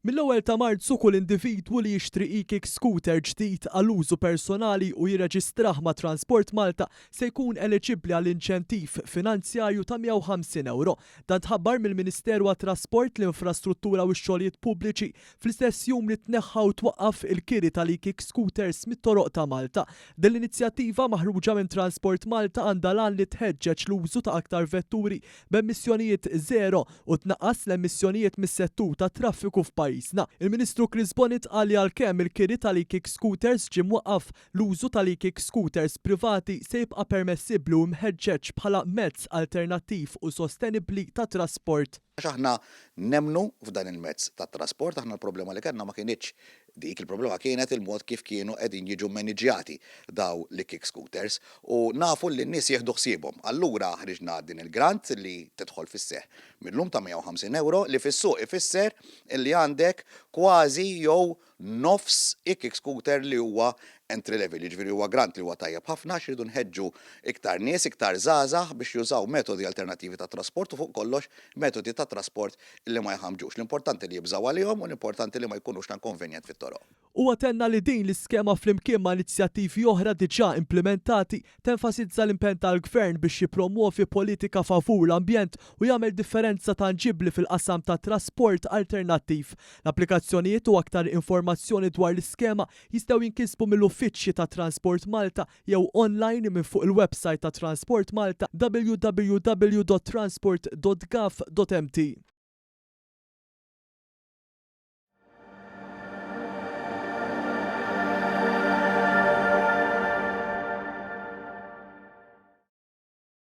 Mill-ewwel ta' Marzu kull individwu li jixtri e-kick scooter ġdid għal użu personali u jirreġistrah ma' Transport Malta se jkun eliġibbli għal inċentiv finanzjarju ta' €150. Dan tħabbar mill-Ministeru għat-Trasport, l-Infrastruttura u x-Xogħlijiet Pubbliċi fl-istess jum li tneħħaw twaqqaf il-kiri tal-e-kick scooters mit-toroq ta' Malta. Din l-inizjattiva maħruġa minn Transport Malta għandha lan li tħeġġeġ l-użu ta' aktar vetturi b'emissjonijiet żero u tnaqqas l-emissjonijiet mis-settur ta' traffiku f'pajjiżna. Il-Ministru Chris Bonnet qal li għalkemm il-kiri tal-e-kick scooters ġie mwaqqaf, l-użu tal-e-kick scooters privati se jibqa' permessibbli u mħeġġeġ bħala mezz alternattiv u sostenibbli ta' trasport. Aħna nemnu f'dan il-mezz tat trasport, aħna l-problema li kellna ma kienx dik, il-problema kienet il-mod kif kienu qegħdin jiġu maniġjati daw l-kick scooters u nafu li n-nies jieħdu ħsiebhom. Allura ħriġna din il-grant li tidħol fis-seħħ millum ta' €150 li fis-suq ifisser illi għandek kważi jew nofs kick scooter li huwa entry level, jiġifieri huwa grant li huwa tajjeb ħafna x'iridu nħeġġu iktar nies, iktar żgħażagħ biex jużaw metodi alternattivi ta' trasport u fuq kollox metodi ta' trasport li ma jħammġux. L-importanti li jibżgħu għalihom u l-importanti li ma jkunux ta' inconvenient fit-toroq. U għatenna li din l-iskema flimkien ma' inizjattivi oħra diġà implementati tenfasizza l-impenn tal-Gvern biex jippromuovi politika favur l-ambjent u jagħmel differenza tanġibbli fil-qasam ta' trasport alternattiv. L-applikazzjonijiet u aktar informazzjoni dwar l-iskema jistgħu jinkisbu mill-uffiċċji ta' Transport Malta jew online minn fuq il-website ta' Transport Malta www.transport.gov.mt.